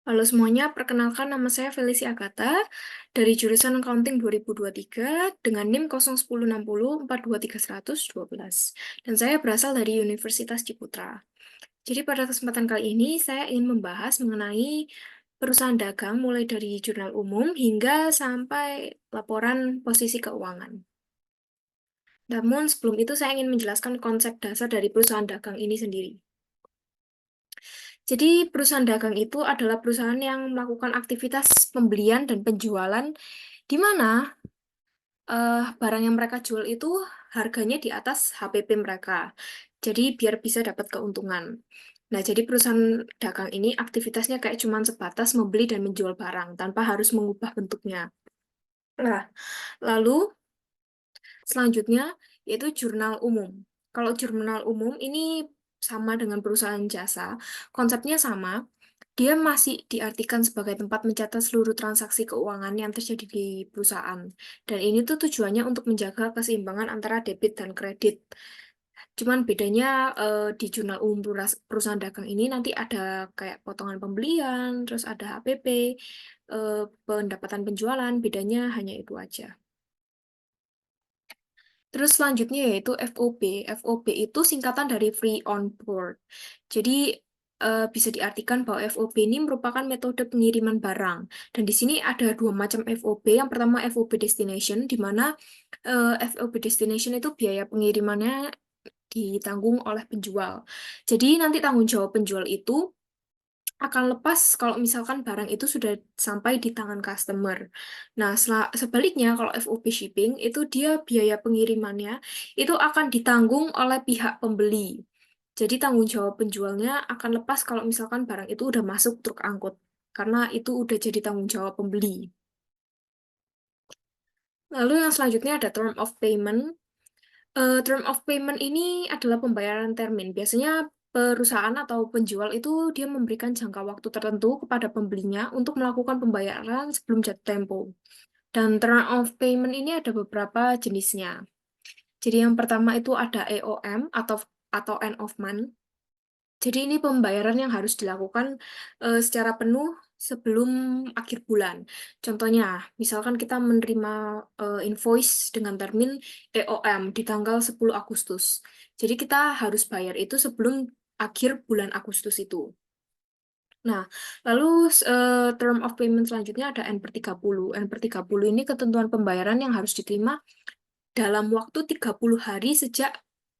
Halo semuanya, perkenalkan nama saya Felicia Agatha dari jurusan Accounting 2023 dengan NIM 01060423112 dan saya berasal dari Universitas Ciputra. Jadi pada kesempatan kali ini saya ingin membahas mengenai perusahaan dagang mulai dari jurnal umum hingga sampai laporan posisi keuangan. Namun sebelum itu saya ingin menjelaskan konsep dasar dari perusahaan dagang ini sendiri. Jadi perusahaan dagang itu adalah perusahaan yang melakukan aktivitas pembelian dan penjualan di mana barang yang mereka jual itu harganya di atas HPP mereka. Jadi biar bisa dapat keuntungan. Nah, jadi perusahaan dagang ini aktivitasnya kayak cuman sebatas membeli dan menjual barang tanpa harus mengubah bentuknya. Nah, lalu selanjutnya yaitu jurnal umum. Kalau jurnal umum ini sama dengan perusahaan jasa, konsepnya sama. Dia masih diartikan sebagai tempat mencatat seluruh transaksi keuangan yang terjadi di perusahaan. Dan ini tuh tujuannya untuk menjaga keseimbangan antara debit dan kredit. Cuman bedanya di jurnal umum perusahaan dagang ini nanti ada kayak potongan pembelian, terus ada HPP, eh, pendapatan penjualan, bedanya hanya itu aja. Terus selanjutnya yaitu FOB. FOB itu singkatan dari Free on Board. Jadi bisa diartikan bahwa FOB ini merupakan metode pengiriman barang. Dan di sini ada dua macam FOB. Yang pertama FOB destination, di mana FOB destination itu biaya pengirimannya ditanggung oleh penjual. Jadi nanti tanggung jawab penjual itu akan lepas kalau misalkan barang itu sudah sampai di tangan customer. Nah, sebaliknya kalau FOB shipping itu dia biaya pengirimannya itu akan ditanggung oleh pihak pembeli. Jadi tanggung jawab penjualnya akan lepas kalau misalkan barang itu udah masuk truk angkut karena itu udah jadi tanggung jawab pembeli. Lalu yang selanjutnya ada term of payment. Term of payment ini adalah pembayaran termin. Biasanya perusahaan atau penjual itu dia memberikan jangka waktu tertentu kepada pembelinya untuk melakukan pembayaran sebelum jatuh tempo. Dan term of payment ini ada beberapa jenisnya. Jadi yang pertama itu ada EOM atau end of month. Jadi ini pembayaran yang harus dilakukan secara penuh sebelum akhir bulan. Contohnya, misalkan kita menerima invoice dengan termin EOM di tanggal 10 Agustus. Jadi kita harus bayar itu sebelum akhir bulan Agustus itu. Nah, lalu term of payment selanjutnya ada N per 30. N per 30 ini ketentuan pembayaran yang harus diterima dalam waktu 30 hari sejak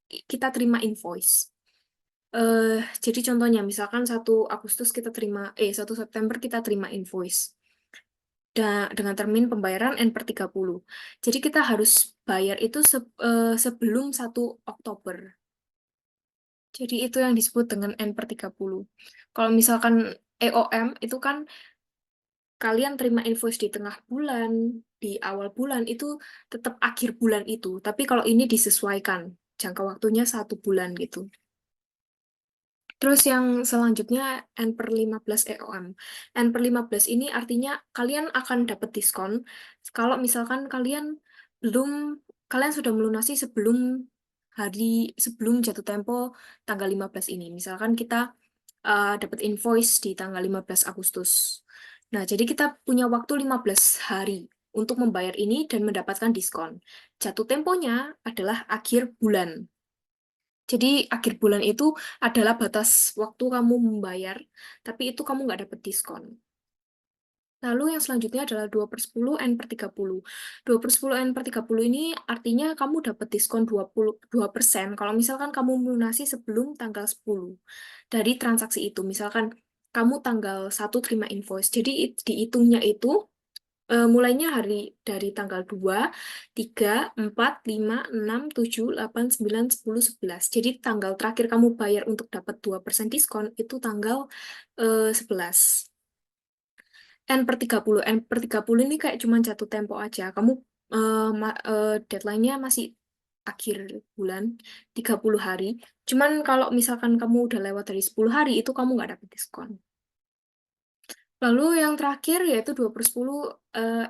kita terima invoice. Eh, jadi contohnya, misalkan 1 Agustus kita terima, 1 September kita terima invoice. Dengan termin pembayaran N per 30. Jadi kita harus bayar itu sebelum 1 Oktober. Jadi itu yang disebut dengan N per 30. Kalau misalkan EOM itu kan kalian terima invoice di tengah bulan, di awal bulan, itu tetap akhir bulan itu. Tapi kalau ini disesuaikan, jangka waktunya 1 bulan gitu. Terus yang selanjutnya N per 15 EOM. N per 15 ini artinya kalian akan dapat diskon kalau misalkan belum kalian sudah melunasi sebelum jatuh tempo tanggal 15 ini. Misalkan kita dapat invoice di tanggal 15 Agustus. Nah, jadi kita punya waktu 15 hari untuk membayar ini dan mendapatkan diskon. Jatuh temponya adalah akhir bulan. Jadi akhir bulan itu adalah batas waktu kamu membayar, tapi itu kamu nggak dapat diskon. Lalu yang selanjutnya adalah 2/10 N per 30. 2/10 N per 30 ini artinya kamu dapat diskon 22% kalau misalkan kamu melunasi sebelum tanggal 10 dari transaksi itu. Misalkan kamu tanggal 1 terima invoice. Jadi dihitungnya itu mulainya dari tanggal 2, 3, 4, 5, 6, 7, 8, 9, 10, 11. Jadi tanggal terakhir kamu bayar untuk dapat 2% diskon itu tanggal 11. N per 30. N per 30 ini kayak cuma jatuh tempo aja. Kamu deadline-nya masih akhir bulan, 30 hari. Cuman kalau misalkan kamu udah lewat dari 10 hari, itu kamu nggak dapat diskon. Lalu yang terakhir yaitu 2/10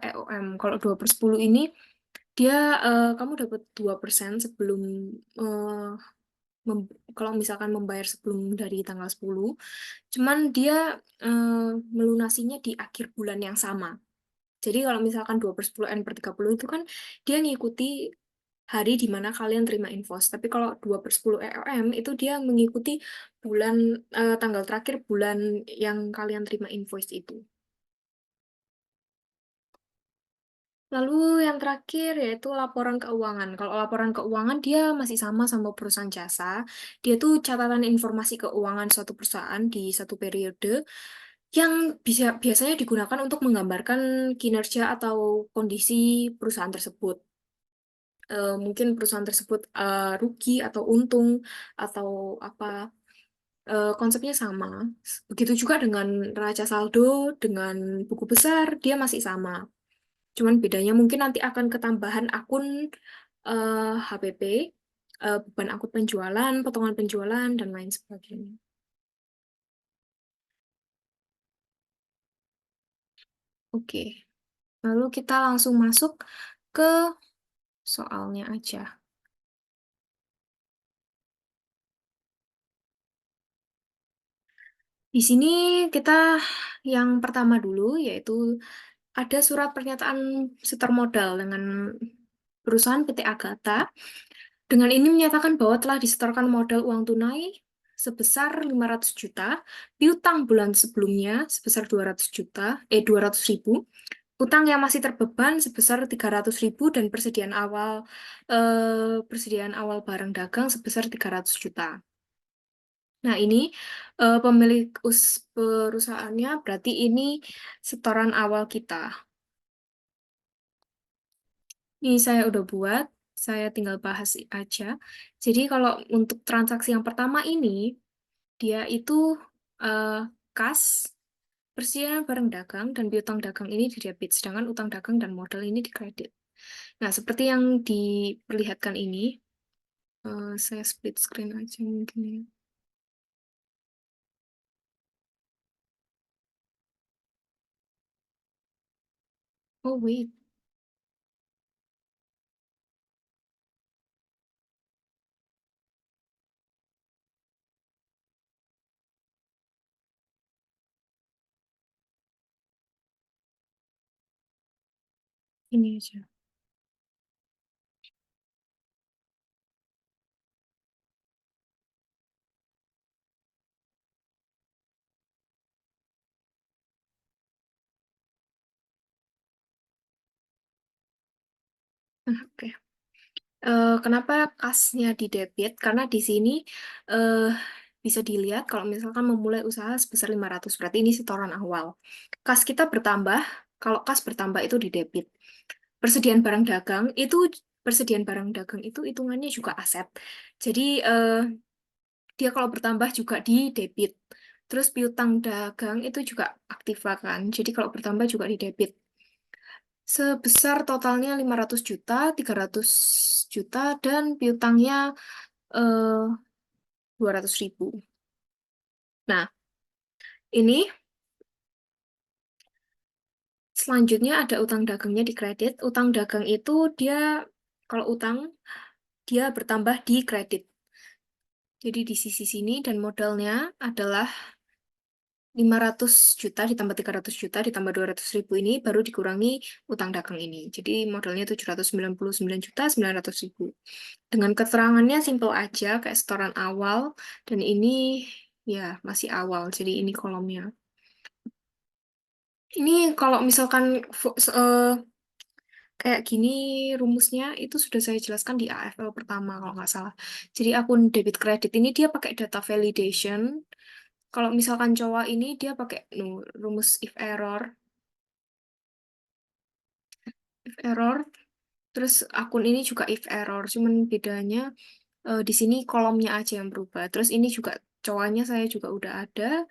EOM. Kalau 2/10 ini dia kamu dapat 2% sebelum kalau misalkan membayar sebelum dari tanggal 10, cuman dia melunasinya di akhir bulan yang sama. Jadi kalau misalkan 2/10 N/30 itu kan dia ngikuti hari di mana kalian terima invoice. Tapi kalau 2/10 EOM itu dia mengikuti bulan tanggal terakhir bulan yang kalian terima invoice itu. Lalu yang terakhir yaitu laporan keuangan. Kalau laporan keuangan dia masih sama perusahaan jasa. Dia tuh catatan informasi keuangan suatu perusahaan di satu periode yang biasanya digunakan untuk menggambarkan kinerja atau kondisi perusahaan tersebut. Mungkin perusahaan tersebut rugi atau untung atau apa, konsepnya sama. Begitu juga dengan neraca saldo, dengan buku besar, dia masih sama. Cuman bedanya mungkin nanti akan ketambahan akun HPP, beban akun penjualan, potongan penjualan, dan lain sebagainya. Oke, lalu kita langsung masuk ke soalnya aja. Di sini kita yang pertama dulu yaitu ada surat pernyataan setor modal dengan perusahaan PT Agatha. Dengan ini menyatakan bahwa telah disetorkan modal uang tunai sebesar 500 juta, piutang bulan sebelumnya sebesar 200 juta, 200 ribu, utang yang masih terbeban sebesar 300 ribu, dan persediaan awal barang dagang sebesar 300 juta. Nah, ini pemilik perusahaannya berarti ini setoran awal kita. Ini saya udah buat, saya tinggal bahas aja. Jadi kalau untuk transaksi yang pertama ini, dia itu eh, kas, persediaan barang dagang, dan piutang dagang ini didebit, sedangkan utang dagang dan modal ini dikredit. Nah, seperti yang diperlihatkan ini, saya split screen aja mungkin ya. Oh, wait, ini aja. Oke. Kenapa kasnya di debit? Karena di sini eh, bisa dilihat kalau misalkan memulai usaha sebesar 500, berarti ini setoran awal. Kas kita bertambah, kalau kas bertambah itu di debit. Persediaan barang dagang itu persediaan barang dagang itu hitungannya juga aset. Jadi dia kalau bertambah juga di debit. Terus piutang dagang itu juga aktiva kan. Jadi kalau bertambah juga di debit. Sebesar totalnya 500 juta, 300 juta, dan piutangnya eh, 200 ribu. Nah, ini selanjutnya ada utang dagangnya di kredit. Utang dagang itu dia, kalau utang, dia bertambah di kredit. Jadi di sisi sini dan modalnya adalah 500 juta ditambah 300 juta ditambah 200 ribu ini baru dikurangi utang dagang ini. Jadi modalnya 799 juta 900 ribu. Dengan keterangannya simple aja kayak setoran awal, dan ini ya masih awal, jadi ini kolomnya. Ini kalau misalkan kayak gini rumusnya itu sudah saya jelaskan di AFL pertama kalau nggak salah. Jadi akun debit kredit ini dia pakai data validation. Kalau misalkan cowok ini dia pakai rumus if error. Terus akun ini juga if error, cuman bedanya di sini kolomnya aja yang berubah. Terus ini juga cowoknya saya juga udah ada.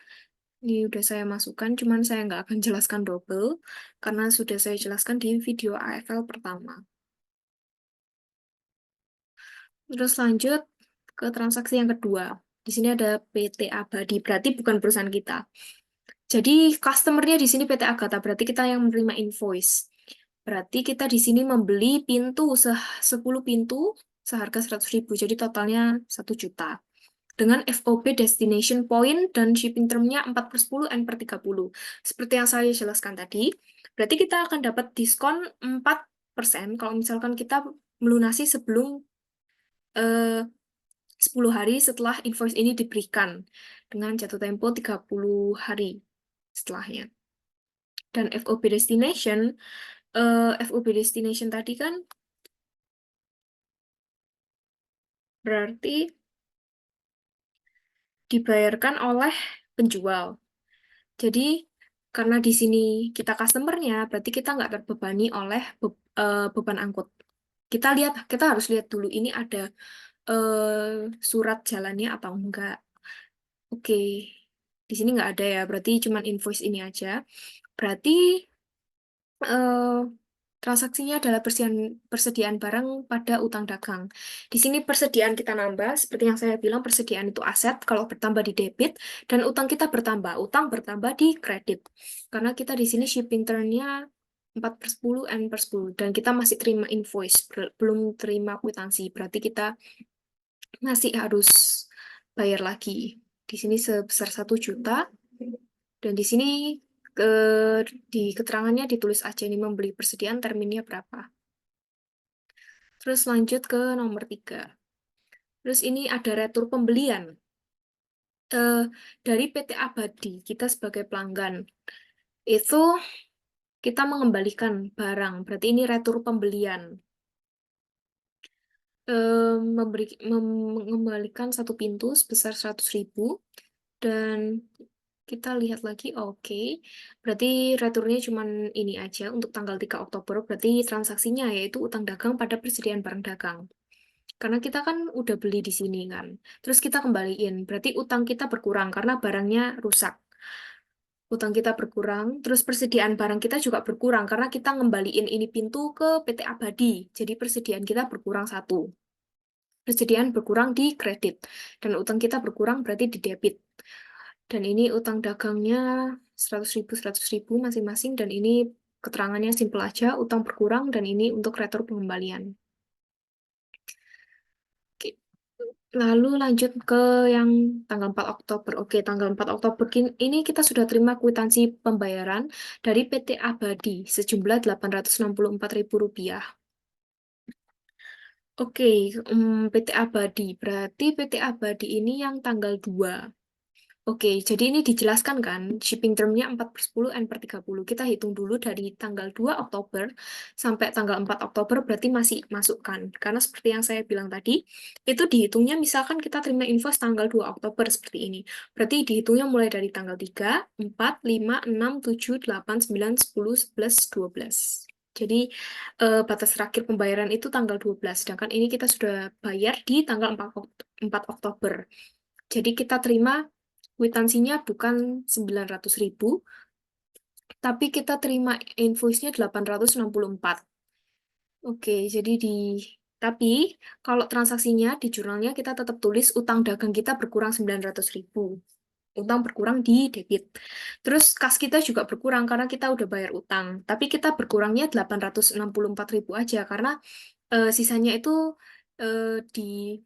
Ini udah saya masukkan, cuman saya nggak akan jelaskan double karena sudah saya jelaskan di video AFL pertama. Terus lanjut ke transaksi yang kedua. Di sini ada PT Abadi, berarti bukan perusahaan kita. Jadi customernya di sini PT Agatha, berarti kita yang menerima invoice. Berarti kita di sini membeli pintu 10 pintu seharga 100 ribu, jadi totalnya 1 juta. dengan FOB destination point dan shipping termnya 4/10 N per 30. Seperti yang saya jelaskan tadi, berarti kita akan dapat diskon 4% kalau misalkan kita melunasi sebelum eh, 10 hari setelah invoice ini diberikan dengan jatuh tempo 30 hari setelahnya. Dan FOB destination tadi kan berarti dibayarkan oleh penjual. Jadi karena di sini kita customernya, berarti kita nggak terbebani oleh beban angkut. Kita harus lihat dulu ini ada surat jalannya atau enggak. Oke, di sini nggak ada ya, berarti cuma invoice ini aja. Berarti eh, transaksinya adalah persediaan barang pada utang dagang. Di sini persediaan kita nambah, seperti yang saya bilang, persediaan itu aset, kalau bertambah di debit, dan utang kita bertambah. Utang bertambah di kredit. Karena kita di sini shipping turn-nya 4/10 N per 10, dan kita masih terima invoice, belum terima kwitansi. Berarti kita masih harus bayar lagi. Di sini sebesar 1 juta, dan di sini ke, di keterangannya ditulis aja ini membeli persediaan terminnya berapa. Terus lanjut ke nomor 3. Terus ini ada retur pembelian. Eh, dari PT Abadi, kita sebagai pelanggan, itu kita mengembalikan barang. Berarti ini retur pembelian. Mengembalikan 1 pintu sebesar 100.000. Dan kita lihat lagi, oke. Berarti returnya cuma ini aja untuk tanggal 3 Oktober. Berarti transaksinya yaitu utang dagang pada persediaan barang dagang. Karena kita kan udah beli di sini kan. Terus kita kembaliin. Berarti utang kita berkurang karena barangnya rusak. Utang kita berkurang, terus persediaan barang kita juga berkurang karena kita ngembaliin ini pintu ke PT Abadi. Jadi persediaan kita berkurang 1. Persediaan berkurang di kredit. Dan utang kita berkurang berarti di debit. Dan ini utang dagangnya 100.000 masing-masing. Dan ini keterangannya simpel aja, utang berkurang dan ini untuk retur pengembalian. Oke. Lalu lanjut ke yang tanggal 4 Oktober. Oke, tanggal 4 Oktober ini kita sudah terima kwitansi pembayaran dari PT Abadi sejumlah Rp864.000. Oke, PT Abadi. Berarti PT Abadi ini yang tanggal 2. Oke, jadi ini dijelaskan kan, shipping termnya 4/10 N per 30. Kita hitung dulu dari tanggal 2 Oktober sampai tanggal 4 Oktober berarti masih masuk kan. Karena seperti yang saya bilang tadi, itu dihitungnya misalkan kita terima invoice tanggal 2 Oktober seperti ini. Berarti dihitungnya mulai dari tanggal 3, 4, 5, 6, 7, 8, 9, 10, 11, 12. Jadi batas terakhir pembayaran itu tanggal 12. Sedangkan ini kita sudah bayar di tanggal 4 Oktober. Jadi kita terima kwitansinya bukan 900.000, tapi kita terima invoice-nya 864. Oke, jadi tapi kalau transaksinya di jurnalnya kita tetap tulis utang dagang kita berkurang 900.000. Utang berkurang di debit. Terus kas kita juga berkurang karena kita udah bayar utang. Tapi kita berkurangnya 864.000 aja karena sisanya itu eh, di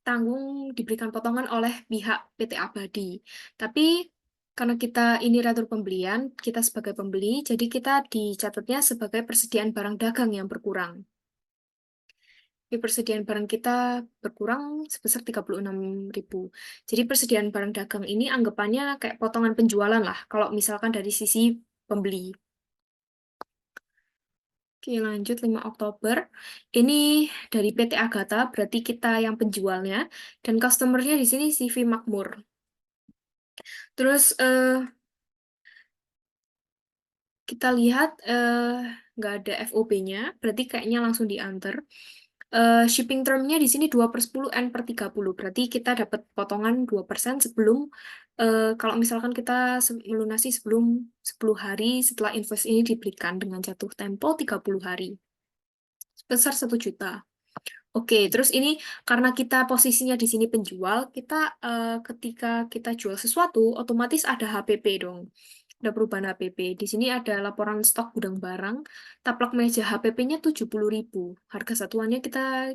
tanggung diberikan potongan oleh pihak PT Abadi. Tapi karena kita ini retur pembelian, kita sebagai pembeli, jadi kita dicatatnya sebagai persediaan barang dagang yang berkurang. Jadi persediaan barang kita berkurang sebesar 36.000. Jadi persediaan barang dagang ini anggapannya kayak potongan penjualan lah, kalau misalkan dari sisi pembeli. Oke, lanjut 5 Oktober. Ini dari PT Agatha, berarti kita yang penjualnya, dan customernya di sini CV Makmur. Terus kita lihat nggak ada FOB-nya, berarti kayaknya langsung diantar. Shipping term-nya di sini 2/10 N per 30, berarti kita dapat potongan 2% sebelum, kalau misalkan kita melunasi sebelum 10 hari setelah invoice ini diberikan dengan jatuh tempo 30 hari. Sebesar 1 juta. Oke, terus ini karena kita posisinya di sini penjual, kita ketika kita jual sesuatu, otomatis ada HPP dong. Ada perubahan HPP. Di sini ada laporan stok gudang barang, taplak meja HPP-nya 70.000. Harga satuannya kita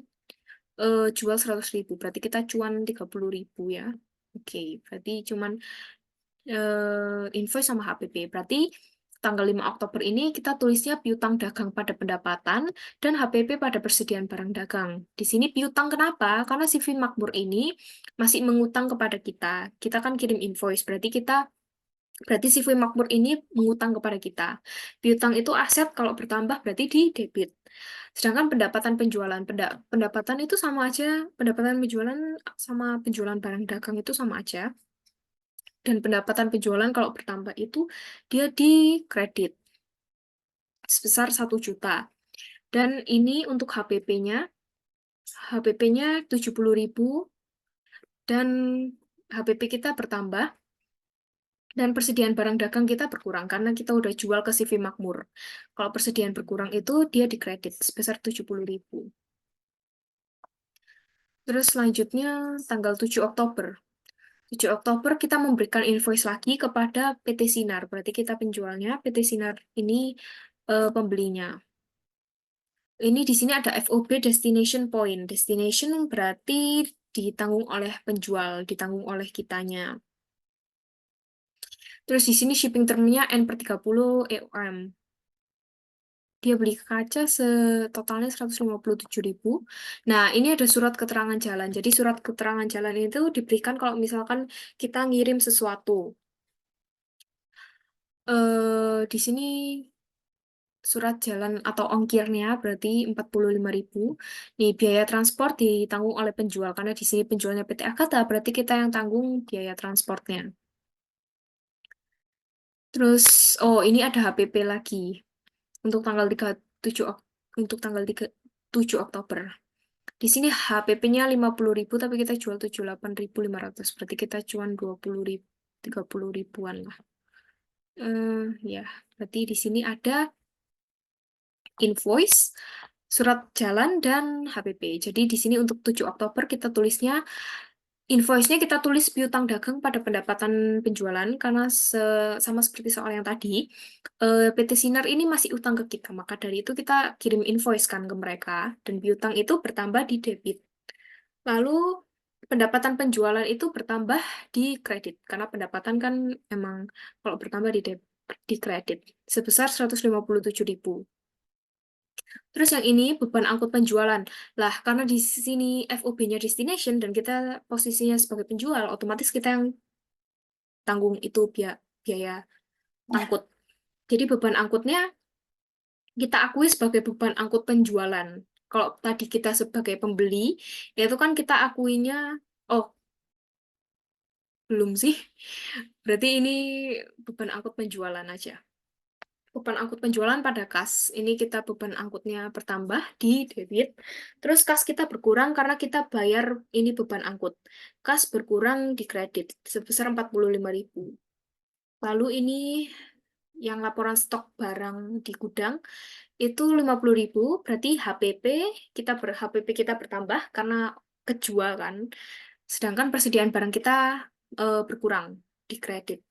jual 100.000, berarti kita cuan 30.000 ya. Oke, berarti cuman invoice sama HPP. Berarti tanggal 5 Oktober ini kita tulisnya piutang dagang pada pendapatan dan HPP pada persediaan barang dagang. Di sini piutang kenapa? Karena si Vin Makmur ini masih mengutang kepada kita. Kita kan kirim invoice, berarti si Vin Makmur ini mengutang kepada kita. Piutang itu aset, kalau bertambah berarti di debit. Sedangkan pendapatan penjualan, pendapatan itu sama aja, pendapatan penjualan sama penjualan barang dagang itu sama aja. Dan pendapatan penjualan kalau bertambah itu dia di kredit sebesar 1 juta. Dan ini untuk HPP-nya, HPP-nya 70.000 dan HPP kita bertambah dan persediaan barang dagang kita berkurang karena kita udah jual ke CV Makmur. Kalau persediaan berkurang itu dia di kredit sebesar 70.000. Terus selanjutnya tanggal 7 Oktober. 7 Oktober kita memberikan invoice lagi kepada PT Sinar. Berarti kita penjualnya, PT Sinar ini pembelinya. Ini di sini ada FOB Destination Point. Destination berarti ditanggung oleh penjual, ditanggung oleh kitanya. Terus di sini shipping termnya N/30 EOM. Dia beli kaca setotalnya 157.000. Nah, ini ada surat keterangan jalan. Jadi surat keterangan jalan itu diberikan kalau misalkan kita ngirim sesuatu. Di sini surat jalan atau ongkirnya berarti 45.000. Nih, biaya transport ditanggung oleh penjual karena di sini penjualnya PT Agatha, berarti kita yang tanggung biaya transportnya. Terus, oh ini ada HPP lagi untuk tanggal 37 untuk tanggal 7 Oktober. Di sini HPP-nya 50.000 tapi kita jual 78.500. Berarti kita cuan 20.000, 30 ribuan lah. Ya, berarti di sini ada invoice, surat jalan, dan HPP. Jadi di sini untuk 7 Oktober kita tulisnya, invoice-nya kita tulis piutang dagang pada pendapatan penjualan, karena sama seperti soal yang tadi, PT Sinar ini masih utang ke kita, maka dari itu kita kirim invoice kan ke mereka, dan piutang itu bertambah di debit. Lalu pendapatan penjualan itu bertambah di kredit, karena pendapatan kan emang kalau bertambah di kredit, sebesar 157.000. Terus yang ini beban angkut penjualan. Lah, karena di sini FOB-nya destination dan kita posisinya sebagai penjual, otomatis kita yang tanggung itu biaya angkut. Jadi beban angkutnya kita akui sebagai beban angkut penjualan. Kalau tadi kita sebagai pembeli, itu kan kita akuinya, oh belum sih. Berarti ini beban angkut penjualan aja. Beban angkut penjualan pada kas. Ini kita beban angkutnya bertambah di debit. Terus kas kita berkurang karena kita bayar ini beban angkut. Kas berkurang di kredit sebesar 45.000. Lalu ini yang laporan stok barang di gudang itu 50.000, berarti HPP kita bertambah karena kejual kan. Sedangkan persediaan barang kita berkurang di kredit.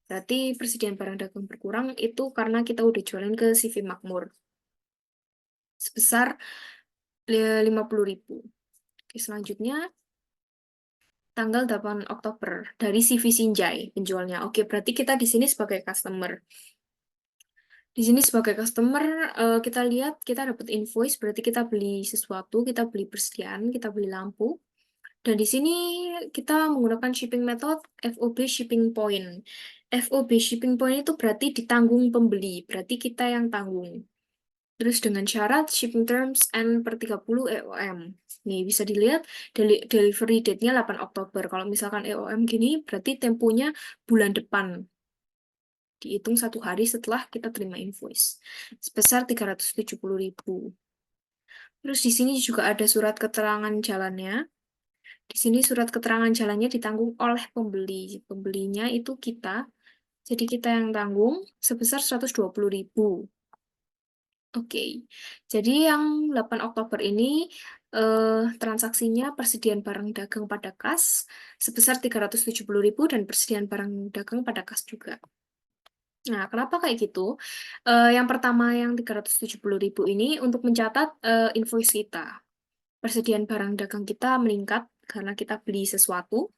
Berarti persediaan barang dagang berkurang itu karena kita udah jualin ke CV Makmur sebesar 50.000. Oke, selanjutnya tanggal 8 Oktober dari CV Sinjai penjualnya. Oke, berarti kita di sini sebagai customer. Di sini sebagai customer kita lihat kita dapat invoice berarti kita beli sesuatu, kita beli persediaan, kita beli lampu. Dan di sini kita menggunakan shipping method FOB shipping point. FOB shipping point itu berarti ditanggung pembeli, berarti kita yang tanggung. Terus dengan syarat shipping terms N/30 EOM. Nih bisa dilihat delivery date-nya 8 Oktober. Kalau misalkan EOM gini berarti temponya bulan depan. Dihitung 1 hari setelah kita terima invoice. Sebesar 370.000. Terus di sini juga ada surat keterangan jalannya. Di sini surat keterangan jalannya ditanggung oleh pembeli. Pembelinya itu kita. Jadi kita yang tanggung sebesar 120.000. Oke, jadi yang 8 Oktober ini transaksinya persediaan barang dagang pada kas sebesar 370.000 dan persediaan barang dagang pada kas juga. Nah, kenapa kayak gitu? Yang pertama yang 370.000 ini untuk mencatat invoice kita. Persediaan barang dagang kita meningkat karena kita beli sesuatu.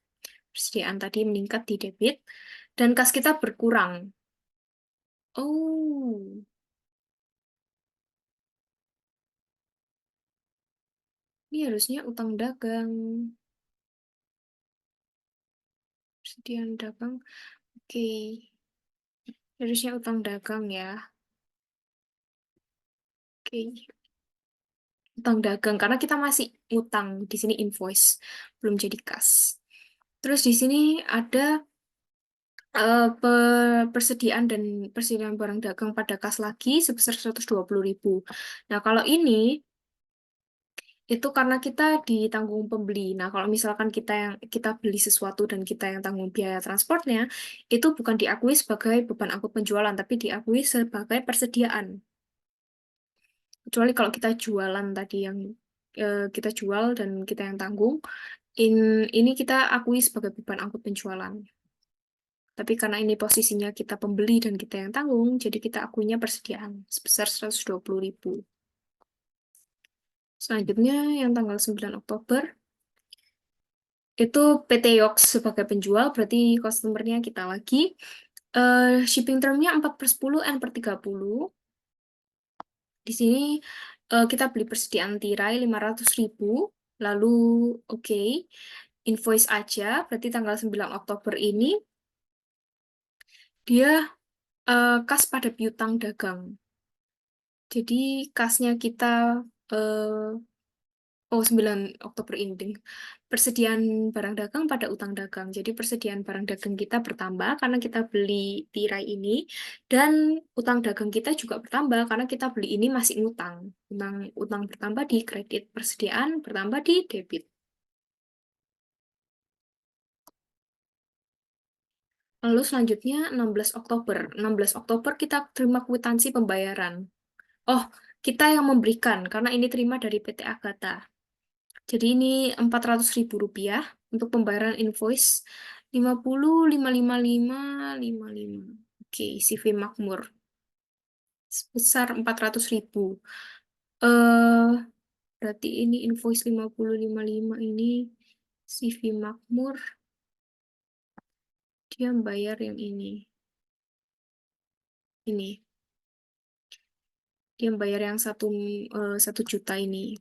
Persediaan tadi meningkat di debit. Dan kas kita berkurang. Oh, ini harusnya utang dagang. Persediaan dagang. Oke, harusnya utang dagang ya. Oke, utang dagang karena kita masih utang di sini invoice, belum jadi kas. Terus di sini ada persediaan barang dagang pada kas lagi sebesar 120.000. Nah, kalau ini itu karena kita ditanggung pembeli. Nah, kalau misalkan kita beli sesuatu dan kita yang tanggung biaya transportnya, itu bukan diakui sebagai beban angkut penjualan, tapi diakui sebagai persediaan. Kecuali kalau kita jualan tadi yang kita jual dan kita yang tanggung, ini kita akui sebagai beban angkut penjualan. Tapi karena ini posisinya kita pembeli dan kita yang tanggung, jadi kita akuinya persediaan sebesar 120.000. Selanjutnya yang tanggal 9 Oktober, itu PT Yox sebagai penjual, berarti customer-nya kita lagi. Shipping term-nya 4/10 N/30. Di sini kita beli persediaan tirai 500.000. Lalu, oke, invoice aja, berarti tanggal 9 Oktober ini, dia kas pada piutang dagang. Jadi kasnya kita eh, 9 Oktober ini, Ding. Persediaan barang dagang pada utang dagang. Jadi persediaan barang dagang kita bertambah karena kita beli tirai ini, dan utang dagang kita juga bertambah karena kita beli ini masih ngutang. Utang bertambah di kredit, persediaan bertambah di debit. Lalu selanjutnya 16 Oktober. 16 Oktober kita terima kwitansi pembayaran. Oh, kita yang memberikan karena ini terima dari PT Agatha. Jadi ini 400.000 rupiah untuk pembayaran invoice 50.555.55. Oke, CV Makmur sebesar 400.000. Eh, berarti ini invoice 50.55 ini CV Makmur, dia bayar yang ini. Ini dia bayar yang 1 juta ini.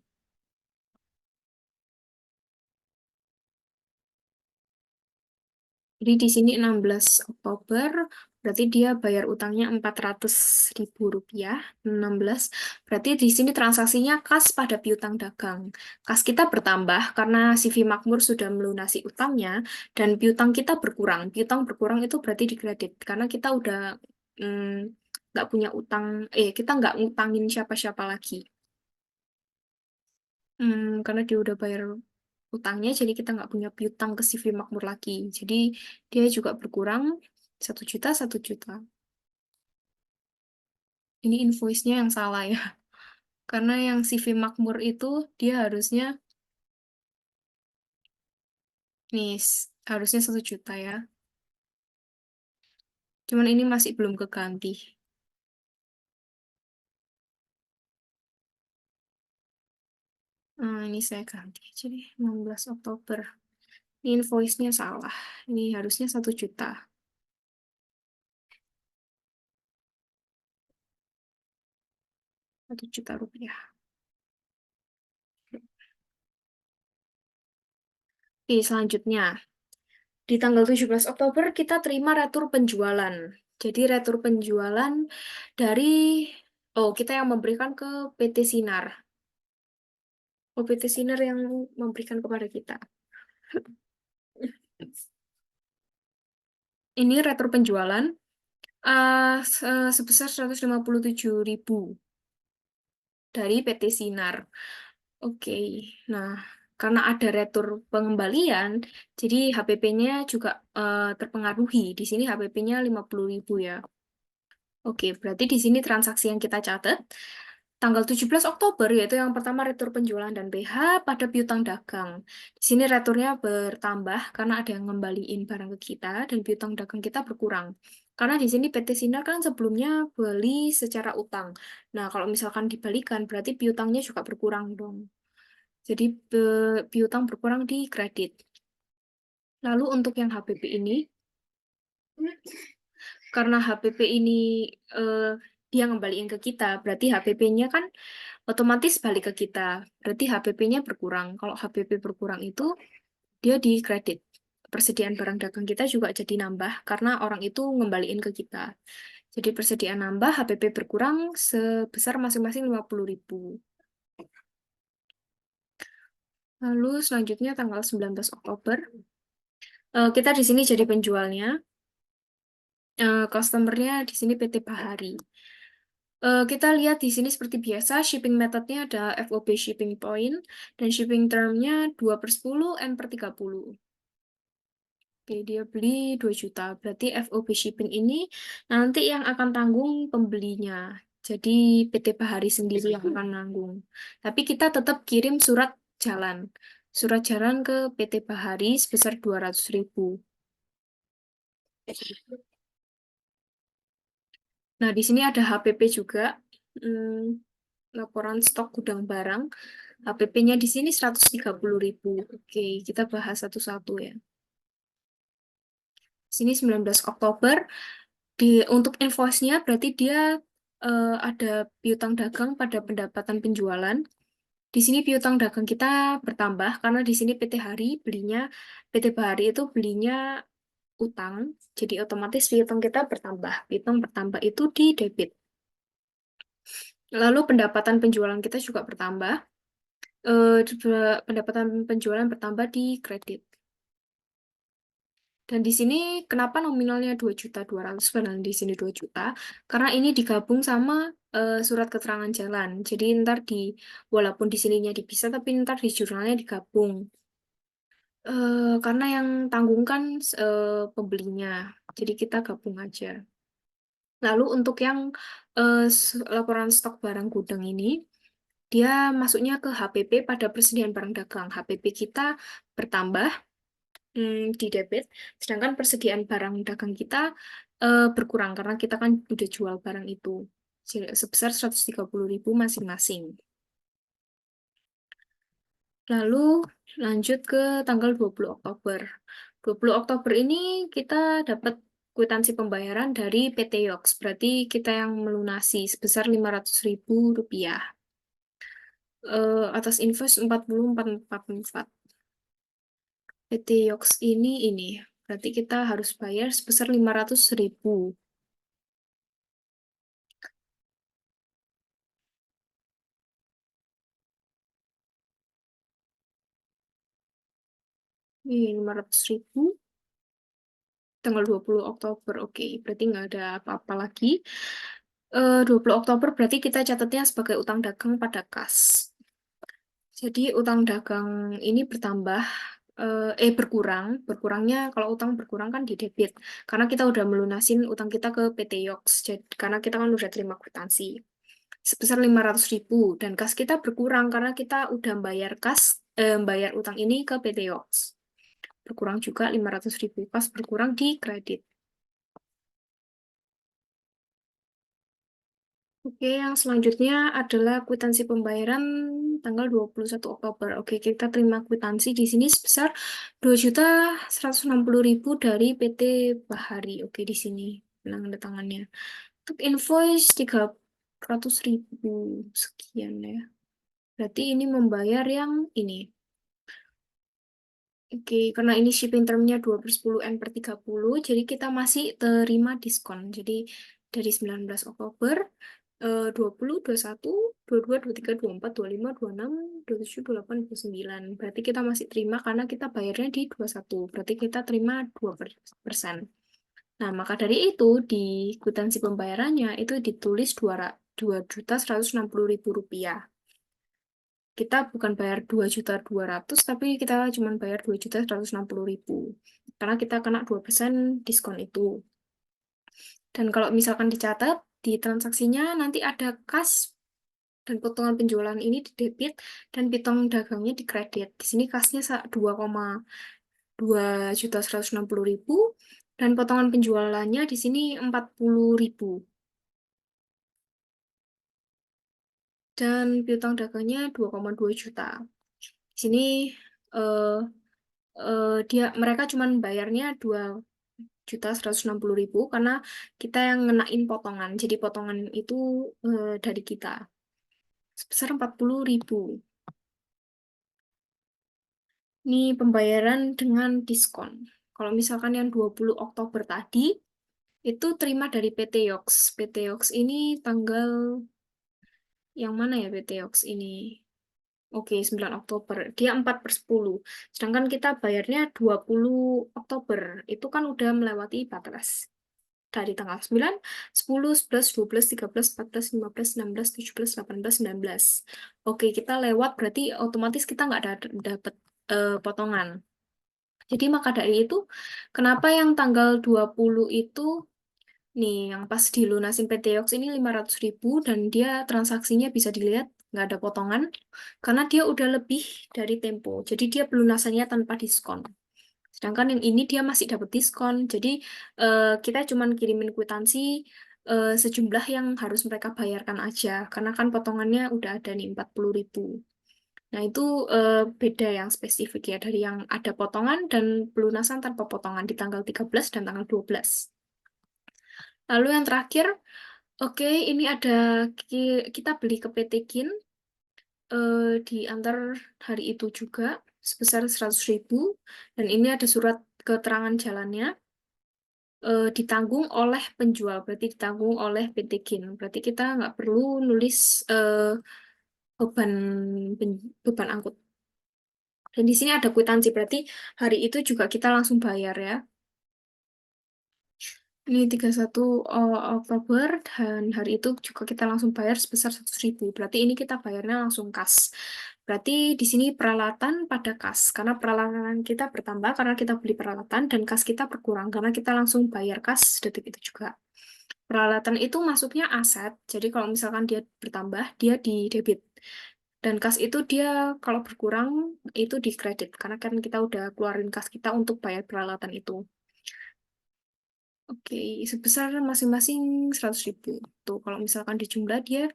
Jadi di sini 16 Oktober, berarti dia bayar utangnya 400.000 rupiah. 16, berarti di sini transaksinya kas pada piutang dagang. Kas kita bertambah karena CV Makmur sudah melunasi utangnya, dan piutang kita berkurang. Piutang berkurang itu berarti dikredit, karena kita udah nggak punya utang, kita nggak ngutangin siapa-siapa lagi. Karena dia udah bayar utangnya, jadi kita nggak punya piutang ke CV Makmur lagi. Jadi dia juga berkurang 1 juta, 1 juta. Ini invoice-nya yang salah ya. Karena yang CV Makmur itu dia harusnya, nih, harusnya 1 juta ya. Cuman ini masih belum keganti. Ini saya ganti. Jadi 16 Oktober. Ini invoice-nya salah. Ini harusnya 1 juta. 1 juta rupiah. Oke, selanjutnya. Di tanggal 17 Oktober kita terima retur penjualan. Jadi retur penjualan dari, kita yang memberikan ke PT Sinar. PT Sinar yang memberikan kepada kita. Ini retur penjualan sebesar 157.000 dari PT Sinar. Oke, nah karena ada retur pengembalian, jadi HPP-nya juga terpengaruhi. Di sini HPP-nya 50.000 ya. Oke, berarti di sini transaksi yang kita catat tanggal 17 Oktober, yaitu yang pertama retur penjualan dan BH pada piutang dagang. Di sini returnya bertambah karena ada yang ngembaliin barang ke kita dan piutang dagang kita berkurang. Karena di sini PT Sinar kan sebelumnya beli secara utang. Nah, kalau misalkan dibalikan berarti piutangnya juga berkurang dong. Jadi piutang berkurang di kredit. Lalu untuk yang HPP ini, karena HPP ini eh, dia ngembaliin ke kita, berarti HPP-nya kan otomatis balik ke kita. Berarti HPP-nya berkurang. Kalau HPP berkurang itu dia di kredit. Persediaan barang dagang kita juga jadi nambah karena orang itu ngembaliin ke kita. Jadi persediaan nambah, HPP berkurang sebesar masing-masing 50.000. Lalu selanjutnya tanggal 19 Oktober, kita di sini jadi penjualnya. Customernya di sini PT Bahari. Kita lihat di sini seperti biasa, shipping methodnya ada FOB shipping point, dan shipping termnya 2/10 M per 30. Oke, dia beli 2 juta. Berarti FOB shipping ini nanti yang akan tanggung pembelinya. Jadi PT Bahari sendiri yang akan nanggung. Tapi kita tetap kirim surat jalan. Surat jalan ke PT Bahari sebesar 200.000. Nah, di sini ada HPP juga. Hmm, Laporan stok gudang barang. HPP-nya di sini 130.000. Oke, kita bahas satu-satu ya. Sini 19 Oktober. Untuk invoice-nya berarti dia ada piutang dagang pada pendapatan penjualan. Di sini piutang dagang kita bertambah karena di sini PT Bahari itu belinya utang. Jadi otomatis piutang kita bertambah. Piutang bertambah itu di debit. Lalu pendapatan penjualan kita juga bertambah. Pendapatan penjualan bertambah di kredit. Dan di sini kenapa nominalnya 2.200.000 padahal di sini 2 juta? Karena ini digabung sama surat keterangan jalan. Jadi ntar walaupun di sininya dipisah, tapi ntar di jurnalnya digabung. Karena yang tanggung kan pembelinya. Jadi kita gabung aja. Lalu untuk yang laporan stok barang gudang ini, dia masuknya ke HPP pada persediaan barang dagang. HPP kita bertambah di debit, sedangkan persediaan barang dagang kita berkurang karena kita kan udah jual barang itu sebesar 130.000 masing-masing. Lalu lanjut ke tanggal 20 Oktober. 20 Oktober ini kita dapat kwitansi pembayaran dari PT Yox, berarti kita yang melunasi sebesar 500.000 rupiah. Atas invoice 40444. PT Yox ini berarti kita harus bayar sebesar 500.000. Ini 500.000 tanggal 20 Oktober. Oke, berarti nggak ada apa-apa lagi. 20 Oktober berarti kita catatnya sebagai utang dagang pada kas. Jadi utang dagang ini bertambah, berkurang. Berkurangnya kalau utang berkurang kan di debit. Karena kita udah melunasin utang kita ke PT Yox. Jadi, karena kita kan udah terima kwitansi. Sebesar 500.000. Dan kas kita berkurang karena kita udah bayar utang ini ke PT Yox. Berkurang juga 500.000 pas berkurang di kredit. Oke, yang selanjutnya adalah kwitansi pembayaran tanggal 21 Oktober. Oke, kita terima kwitansi di sini sebesar 2.160.000 dari PT Bahari. Oke, di sini penanda tangannya. Untuk invoice 300.000 sekian ya. Berarti ini membayar yang ini. Oke, karena ini shipping termnya 2/10 N per 30, jadi kita masih terima diskon. Jadi dari 19 Oktober, 20, 21, 22, 23, 24, 25, 26, 27, 28, 29. Berarti kita masih terima karena kita bayarnya di 21. Berarti kita terima 2%. Nah, maka dari itu di kwitansi pembayarannya itu ditulis 2.160.000 rupiah. Kita bukan bayar 2.200.000, tapi kita cuma bayar 2.160.000 karena kita kena 2% diskon itu. Dan kalau misalkan dicatat di transaksinya nanti ada kas dan potongan penjualan ini di debit dan piutang dagangnya di kredit. Di sini kasnya 2.260.000 dan potongan penjualannya di sini 40.000 dan piutang dagangnya 2,2 juta. Sini eh, dia mereka cuman bayarnya 2.160.000 karena kita yang ngenain potongan. Jadi potongan itu dari kita sebesar 40.000. Ini pembayaran dengan diskon. Kalau misalkan yang 20 Oktober tadi, itu terima dari PT Yox. PT Yox ini tanggal yang mana ya PT Yox ini? Oke, 9 Oktober. Dia 4/10. Sedangkan kita bayarnya 20 Oktober. Itu kan udah melewati batas. Dari tanggal 9, 10, 11, 12, 13, 14, 15, 16, 17, 18, 19. Oke, kita lewat berarti otomatis kita nggak dapat potongan. Jadi maka dari itu, kenapa yang tanggal 20 itu, nih yang pas dilunasin PT Yox ini 500.000 dan dia transaksinya bisa dilihat nggak ada potongan, karena dia udah lebih dari tempo. Jadi dia pelunasannya tanpa diskon. Sedangkan yang ini dia masih dapat diskon. Jadi kita cuman kirimin kwitansi sejumlah yang harus mereka bayarkan aja. Karena kan potongannya udah ada nih 40.000. Nah, itu beda yang spesifik ya dari yang ada potongan dan pelunasan tanpa potongan di tanggal 13 dan tanggal 12. Lalu yang terakhir, oke, ini ada kita beli ke PT Kin diantar hari itu juga sebesar 100.000 dan ini ada surat keterangan jalannya ditanggung oleh penjual, berarti ditanggung oleh PT Kin. Berarti kita nggak perlu nulis beban beban angkut. Dan di sini ada kwitansi, berarti hari itu juga kita langsung bayar ya. Ini 31 Oktober dan hari itu juga kita langsung bayar sebesar 100.000. Berarti ini kita bayarnya langsung kas. Berarti di sini peralatan pada kas. Karena peralatan kita bertambah karena kita beli peralatan dan kas kita berkurang karena kita langsung bayar kas detik itu juga. Peralatan itu masuknya aset. Jadi kalau misalkan dia bertambah, dia di debit. Dan kas itu dia kalau berkurang itu di kredit. Karena kan kita udah keluarin kas kita untuk bayar peralatan itu. Oke, sebesar masing-masing 100.000. Tuh, kalau misalkan dijumlah dia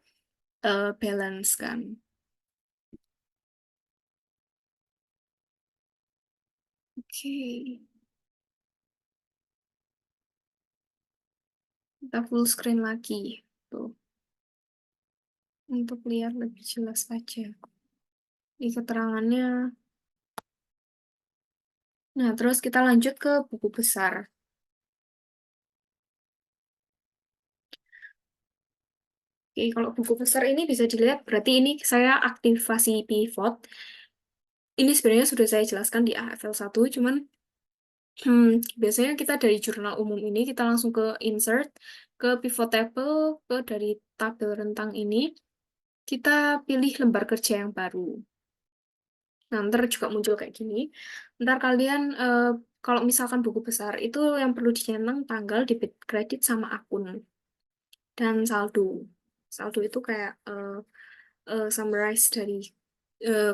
balance kan. Oke, kita full screen lagi. Tuh, untuk lihat lebih jelas aja. Ini keterangannya. Nah, terus kita lanjut ke buku besar. Oke, kalau buku besar ini bisa dilihat, berarti ini saya aktivasi pivot. Ini sebenarnya sudah saya jelaskan di AFL 1, cuman Hmm, biasanya kita dari jurnal umum ini kita langsung ke insert, ke pivot table, ke dari tabel rentang ini, kita pilih lembar kerja yang baru. Nah, ntar juga muncul kayak gini. Ntar kalian, kalau misalkan buku besar, itu yang perlu dicenang tanggal, debit, kredit, sama akun. Dan saldo. Saldo itu kayak summarize dari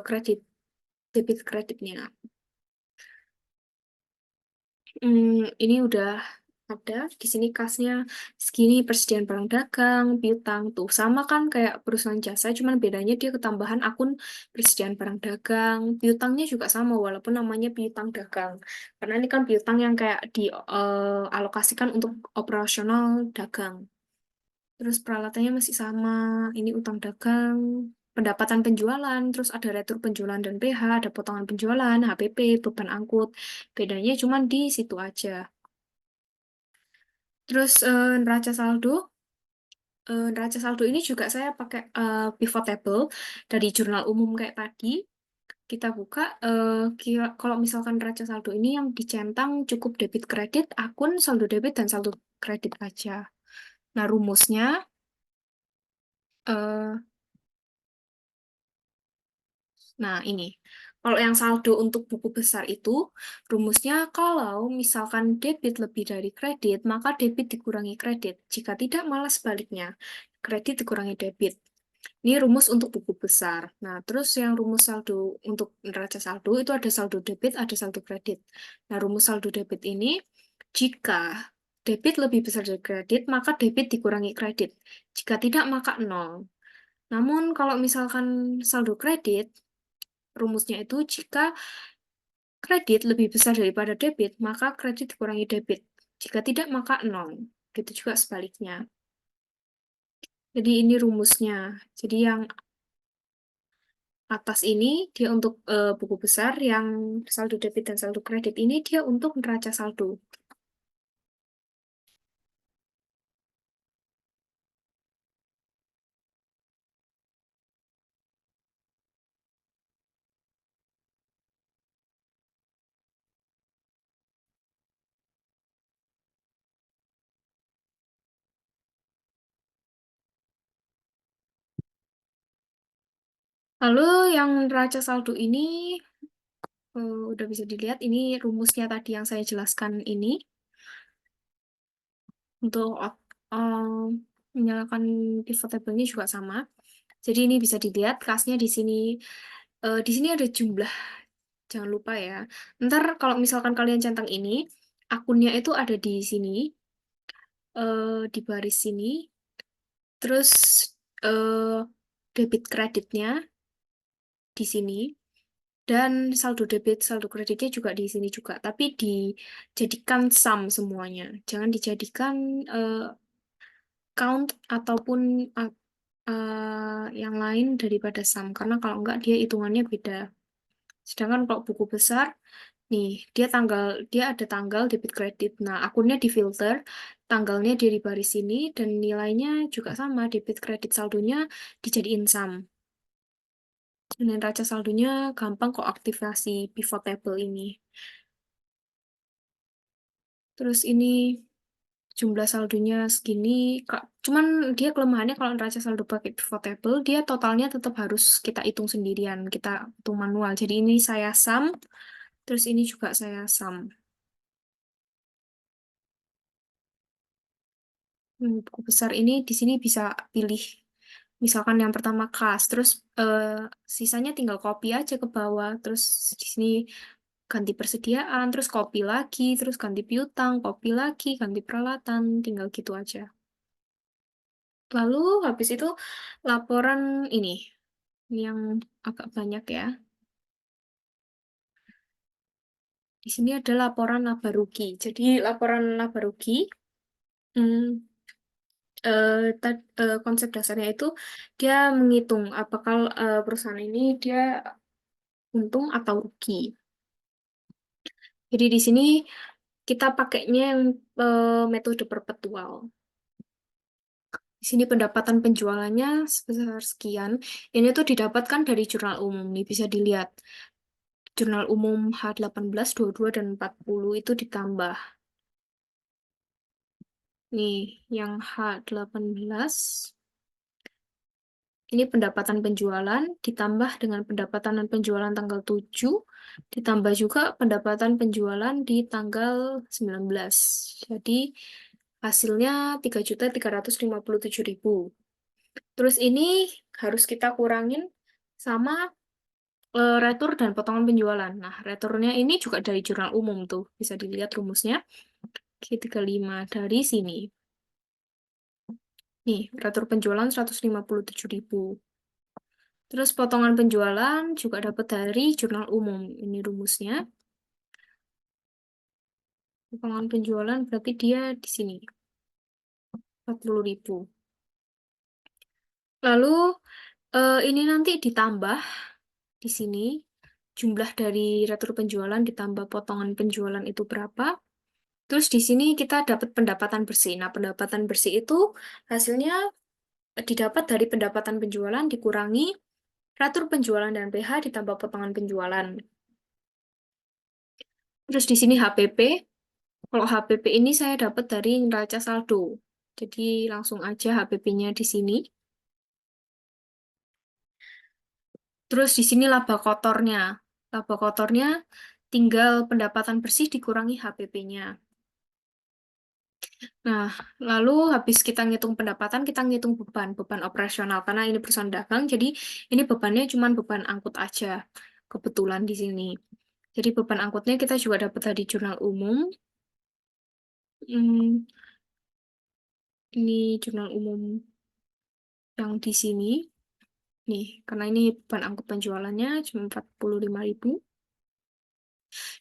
kredit, debit, kreditnya. Ini udah ada di sini kasnya segini persediaan barang dagang, piutang tuh sama kan kayak perusahaan jasa, cuman bedanya dia ketambahan akun persediaan barang dagang, piutangnya juga sama walaupun namanya piutang dagang. Karena ini kan piutang yang kayak dialokasikan untuk operasional dagang. Terus peralatannya masih sama, ini utang dagang, pendapatan penjualan, terus ada retur penjualan dan PH, ada potongan penjualan, HPP, beban angkut. Bedanya cuma di situ aja. Terus neraca saldo ini juga saya pakai pivot table dari jurnal umum kayak tadi. Kita buka, kalau misalkan neraca saldo ini yang dicentang cukup debit kredit, akun saldo debit dan saldo kredit aja. Nah, rumusnya, eh, nah ini. Kalau yang saldo untuk buku besar itu, rumusnya kalau misalkan debit lebih dari kredit, maka debit dikurangi kredit. Jika tidak, malah sebaliknya. Kredit dikurangi debit. Ini rumus untuk buku besar. Nah, terus yang rumus saldo untuk neraca saldo itu ada saldo debit, ada saldo kredit. Nah, rumus saldo debit ini jika debit lebih besar dari kredit, maka debit dikurangi kredit. Jika tidak, maka nol. Namun kalau misalkan saldo kredit, rumusnya itu jika kredit lebih besar daripada debit, maka kredit dikurangi debit. Jika tidak, maka nol. Gitu juga sebaliknya. Jadi ini rumusnya. Jadi yang atas ini dia untuk buku besar, yang saldo debit dan saldo kredit ini dia untuk neraca saldo. Lalu yang neraca saldo ini udah bisa dilihat, ini rumusnya tadi yang saya jelaskan ini. Untuk menyalakan pivot table-nya juga sama. Jadi ini bisa dilihat kasnya di sini. Di sini ada jumlah, jangan lupa ya. Ntar kalau misalkan kalian centang ini, akunnya itu ada di sini, di baris sini. Terus eh, debit kreditnya di sini. Dan saldo debit, saldo kreditnya juga di sini juga. Tapi dijadikan sum semuanya. Jangan dijadikan eh, count ataupun yang lain daripada sum. Karena kalau enggak dia hitungannya beda. Sedangkan kalau buku besar, nih dia ada tanggal debit kredit. Nah, akunnya difilter, tanggalnya dari baris ini dan nilainya juga sama, debit kredit saldonya dijadiin sum. Dan neraca saldonya gampang kok aktivasi pivot table ini. Terus ini jumlah saldonya segini, Kak. Cuman dia kelemahannya kalau neraca saldo pakai pivot table, dia totalnya tetap harus kita hitung sendirian, kita hitung manual. Jadi ini saya sum, terus ini juga saya sum. Buku besar ini di sini bisa pilih, misalkan yang pertama kas, terus eh, sisanya tinggal copy aja ke bawah, terus di sini ganti persediaan, terus copy lagi, terus ganti piutang, copy lagi, ganti peralatan, tinggal gitu aja. Lalu habis itu laporan ini yang agak banyak ya. Di sini ada laporan laba rugi. Jadi laporan laba rugi, hmm, konsep dasarnya itu dia menghitung apakah perusahaan ini dia untung atau rugi. Jadi di sini kita pakainya yang metode perpetual. Di sini pendapatan penjualannya sebesar sekian. Ini tuh didapatkan dari jurnal umum nih, bisa dilihat. Jurnal umum H18, 22, dan 40 itu ditambah. Nih, yang H18 ini pendapatan penjualan ditambah dengan pendapatan dan penjualan tanggal 7, ditambah juga pendapatan penjualan di tanggal 19. Jadi hasilnya 3.357.000. Terus ini harus kita kurangin sama retur dan potongan penjualan. Nah, returnya ini juga dari jurnal umum tuh. Bisa dilihat rumusnya. Q35 dari sini. Nih, retur penjualan 157.000. Terus potongan penjualan juga dapat dari jurnal umum. Ini rumusnya. Potongan penjualan berarti dia di sini, 40.000. Lalu ini nanti ditambah di sini. Jumlah dari retur penjualan ditambah potongan penjualan itu berapa. Terus di sini kita dapat pendapatan bersih. Nah, pendapatan bersih itu hasilnya didapat dari pendapatan penjualan dikurangi retur penjualan dan PH ditambah potongan penjualan. Terus di sini HPP. Kalau HPP ini saya dapat dari neraca saldo. Jadi langsung aja HPP-nya di sini. Terus di sini laba kotornya. Laba kotornya tinggal pendapatan bersih dikurangi HPP-nya. Nah, lalu habis kita ngitung pendapatan, kita ngitung beban operasional. Karena ini perusahaan dagang, jadi ini bebannya cuma beban angkut aja. Kebetulan di sini. Jadi beban angkutnya kita juga dapat dari jurnal umum. Hmm, ini jurnal umum yang di sini. Nih, karena ini beban angkut penjualannya cuma 45.000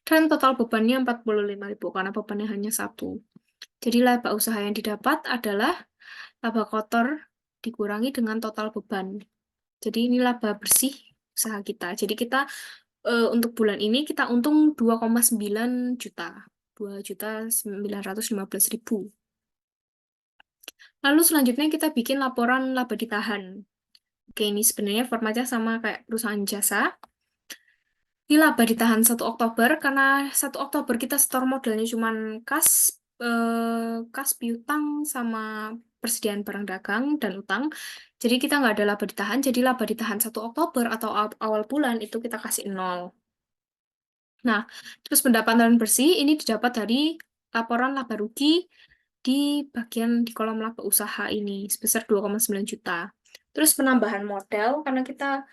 dan total bebannya 45.000 karena bebannya hanya satu. Jadi laba usaha yang didapat adalah laba kotor dikurangi dengan total beban. Jadi ini laba bersih usaha kita. Jadi kita untuk bulan ini kita untung 2,9 juta. 2.915.000. Lalu selanjutnya kita bikin laporan laba ditahan. Oke, ini sebenarnya formatnya sama kayak perusahaan jasa. Ini laba ditahan 1 Oktober karena 1 Oktober kita setor modalnya cuman kas piutang sama persediaan barang dagang dan utang. Jadi kita nggak ada laba ditahan. Jadi laba ditahan 1 Oktober atau awal bulan itu kita kasih nol. Nah, terus pendapatan bersih ini didapat dari laporan laba rugi di bagian di kolom laba usaha ini sebesar 2,9 juta. Terus penambahan modal karena kita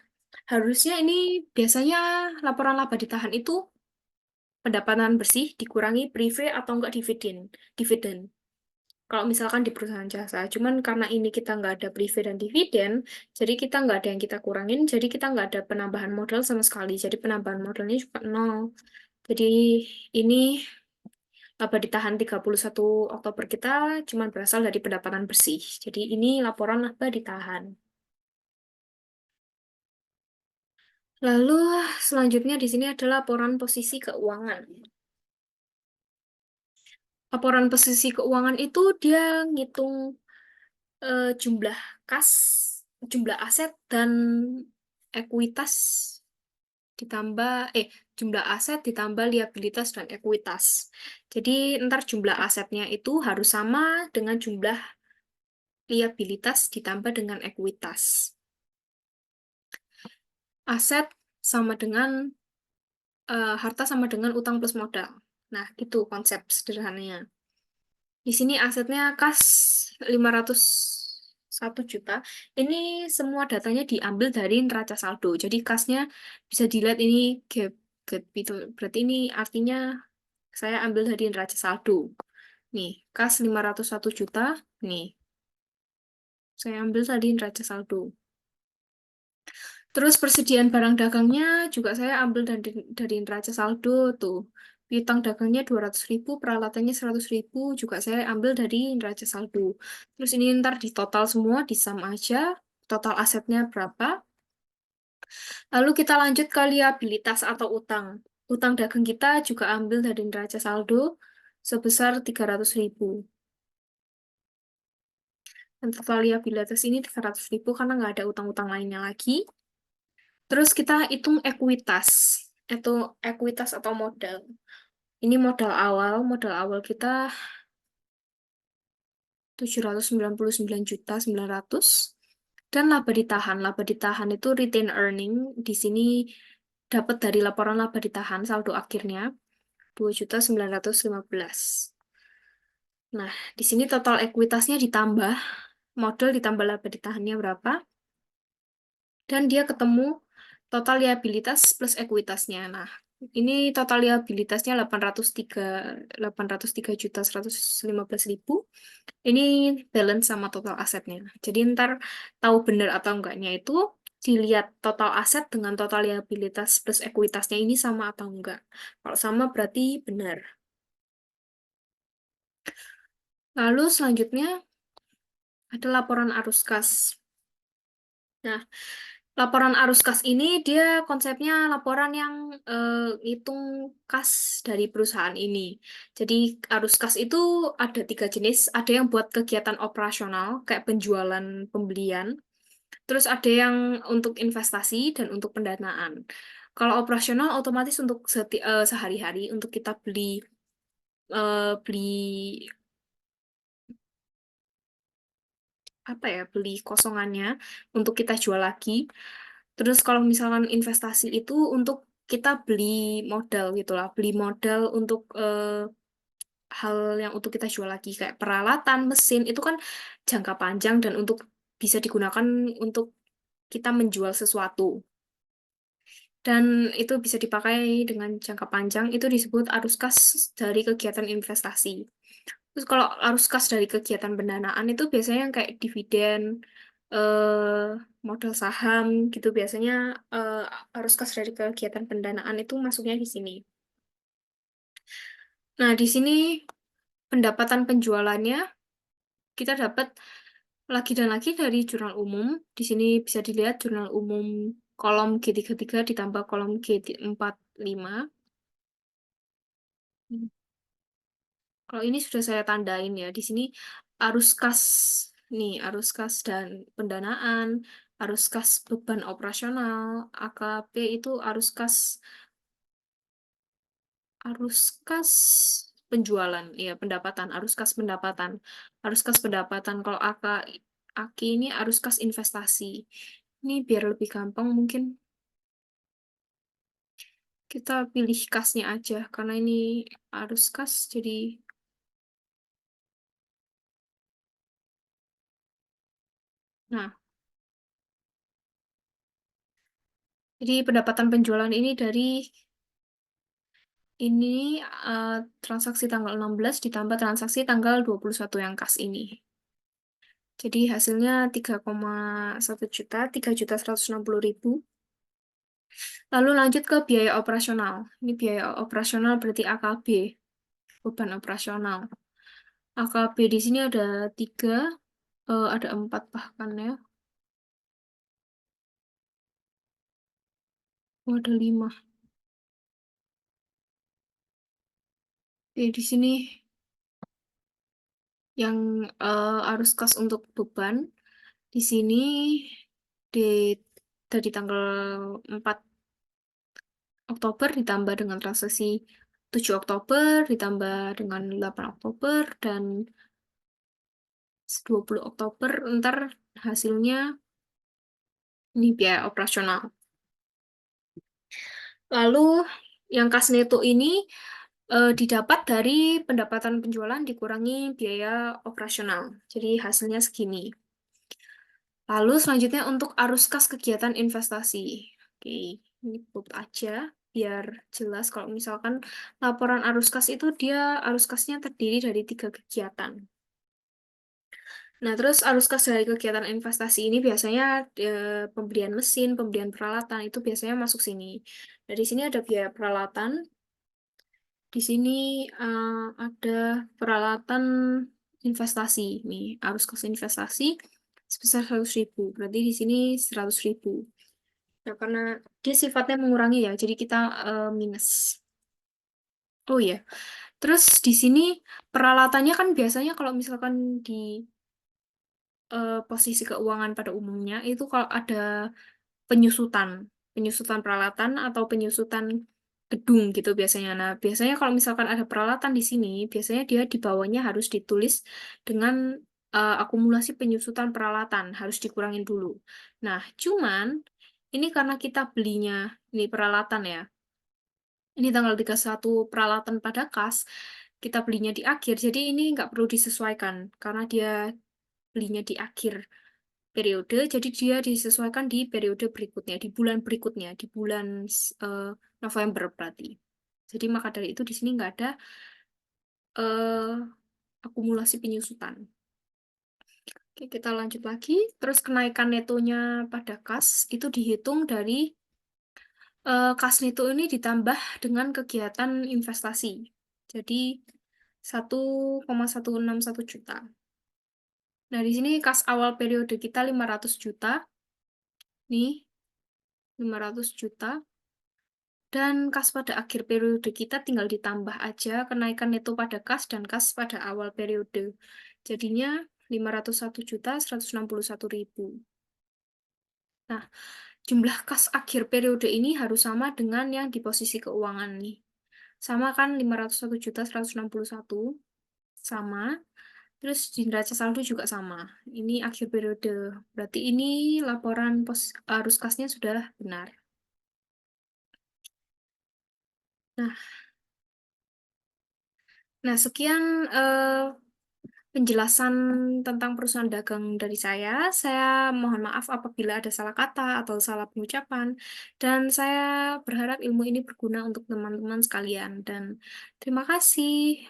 harusnya ini biasanya laporan laba ditahan itu pendapatan bersih dikurangi prive atau enggak dividen. Dividen. Kalau misalkan di perusahaan jasa, cuman karena ini kita nggak ada prive dan dividen, jadi kita nggak ada yang kita kurangin, jadi kita nggak ada penambahan modal sama sekali. Jadi penambahan modalnya juga nol. Jadi ini laba ditahan 31 Oktober kita cuma berasal dari pendapatan bersih. Jadi ini laporan laba ditahan. Lalu selanjutnya di sini ada laporan posisi keuangan. Laporan posisi keuangan itu dia ngitung jumlah kas, jumlah aset dan ekuitas ditambah jumlah aset ditambah liabilitas dan ekuitas. Jadi ntar jumlah asetnya itu harus sama dengan jumlah liabilitas ditambah dengan ekuitas. Aset sama dengan harta sama dengan utang plus modal. Nah, itu konsep sederhananya. Di sini asetnya kas 501 juta. Ini semua datanya diambil dari neraca saldo. Jadi kasnya bisa dilihat ini gap itu. Berarti ini artinya saya ambil dari neraca saldo. Nih, kas 501 juta. Nih, saya ambil tadi neraca saldo. Terus persediaan barang dagangnya juga saya ambil dari neraca saldo tuh. Piutang dagangnya 200.000, peralatannya 100.000 juga saya ambil dari neraca saldo. Terus ini ntar di total semua, di sum aja, total asetnya berapa. Lalu kita lanjut ke liabilitas atau utang. Utang dagang kita juga ambil dari neraca saldo sebesar 300.000. Dan total liabilitas ini 300.000 karena nggak ada utang-utang lainnya lagi. Terus kita hitung ekuitas. Itu ekuitas atau modal. Ini modal awal kita 799.900.000 dan laba ditahan. Laba ditahan itu retain earning. Di sini dapat dari laporan laba ditahan saldo akhirnya 2.915. Nah, di sini total ekuitasnya ditambah modal ditambah laba ditahannya berapa? Dan dia ketemu total liabilitas plus ekuitasnya. Nah, ini total liabilitasnya 803.115.000. Ini balance sama total asetnya. Jadi ntar tahu benar atau enggaknya itu dilihat total aset dengan total liabilitas plus ekuitasnya ini sama atau enggak. Kalau sama berarti benar. Lalu selanjutnya ada laporan arus kas. Nah, laporan arus kas ini dia konsepnya laporan yang ngitung kas dari perusahaan ini. Jadi arus kas itu ada 3 jenis. Ada yang buat kegiatan operasional kayak penjualan, pembelian. Terus ada yang untuk investasi dan untuk pendanaan. Kalau operasional otomatis untuk sehari-hari untuk kita beli apa ya beli kosongannya untuk kita jual lagi. Terus kalau misalkan investasi itu untuk kita beli modal gitu lah, beli modal untuk hal yang untuk kita jual lagi kayak peralatan, mesin itu kan jangka panjang dan untuk bisa digunakan untuk kita menjual sesuatu. Dan itu bisa dipakai dengan jangka panjang, itu disebut arus kas dari kegiatan investasi. Terus kalau arus kas dari kegiatan pendanaan itu biasanya yang kayak dividen, eh, modal saham gitu biasanya eh, arus kas dari kegiatan pendanaan itu masuknya di sini. Nah, di sini pendapatan penjualannya kita dapat lagi dan lagi dari jurnal umum. Di sini bisa dilihat jurnal umum kolom G33 ditambah kolom G45. Kalau ini sudah saya tandain ya. Di sini arus kas nih, arus kas dan pendanaan, arus kas beban operasional, AKP itu arus kas penjualan, ya pendapatan, arus kas pendapatan, arus kas pendapatan. Kalau AK ini arus kas investasi. Ini biar lebih gampang mungkin kita pilih kasnya aja karena ini arus kas jadi nah, jadi pendapatan penjualan ini dari ini eh, transaksi tanggal 16 ditambah transaksi tanggal 21 yang kas ini. Jadi hasilnya 3,1 juta, 3.160.000. Lalu lanjut ke biaya operasional. Ini biaya operasional berarti AKB, beban operasional. AKB di sini ada tiga, ada empat bahkan ya. Oh, ada lima. Di sini yang arus kas untuk beban di sini di dari tanggal 4 Oktober ditambah dengan transaksi 7 Oktober ditambah dengan 8 Oktober dan 20 Oktober ntar hasilnya ini biaya operasional. Lalu yang kas neto ini didapat dari pendapatan penjualan dikurangi biaya operasional. Jadi hasilnya segini. Lalu selanjutnya untuk arus kas kegiatan investasi. Oke, ini put aja biar jelas kalau misalkan laporan arus kas itu dia arus kasnya terdiri dari tiga kegiatan. Nah, terus arus kas dari kegiatan investasi ini biasanya pembelian mesin, pembelian peralatan itu biasanya masuk sini. Dari sini ada biaya peralatan, di sini ada peralatan investasi. Nih, arus kas investasi sebesar 100.000. Berarti di sini 100.000. Ya, karena dia sifatnya mengurangi ya, jadi kita minus. Oh ya, terus di sini peralatannya kan biasanya kalau misalkan di posisi keuangan pada umumnya itu kalau ada penyusutan, penyusutan peralatan atau penyusutan gedung gitu biasanya. Nah, biasanya kalau misalkan ada peralatan di sini, biasanya dia di bawahnya harus ditulis dengan akumulasi penyusutan peralatan, harus dikurangin dulu. Nah, cuman ini karena kita belinya ini peralatan ya. Ini tanggal 31 peralatan pada kas, kita belinya di akhir, jadi ini nggak perlu disesuaikan karena dia belinya di akhir periode, jadi dia disesuaikan di periode berikutnya, di bulan berikutnya, di bulan eh, November berarti. Jadi maka dari itu di sini nggak ada eh, akumulasi penyusutan. Oke, kita lanjut lagi. Terus kenaikan netonya pada kas itu dihitung dari kas neto ini ditambah dengan kegiatan investasi. Jadi 1,161 juta. Nah, di sini kas awal periode kita 500 juta. Nih, 500 juta. Dan kas pada akhir periode kita tinggal ditambah aja kenaikan neto pada kas dan kas pada awal periode. Jadinya 501.161.000. Nah, jumlah kas akhir periode ini harus sama dengan yang di posisi keuangan nih. Sama kan 501.161 sama. Terus di neraca saldo juga sama. Ini akhir periode. Berarti ini laporan arus kasnya sudah benar. Nah, sekian penjelasan tentang perusahaan dagang dari saya. Saya mohon maaf apabila ada salah kata atau salah pengucapan. Dan saya berharap ilmu ini berguna untuk teman-teman sekalian. Dan terima kasih.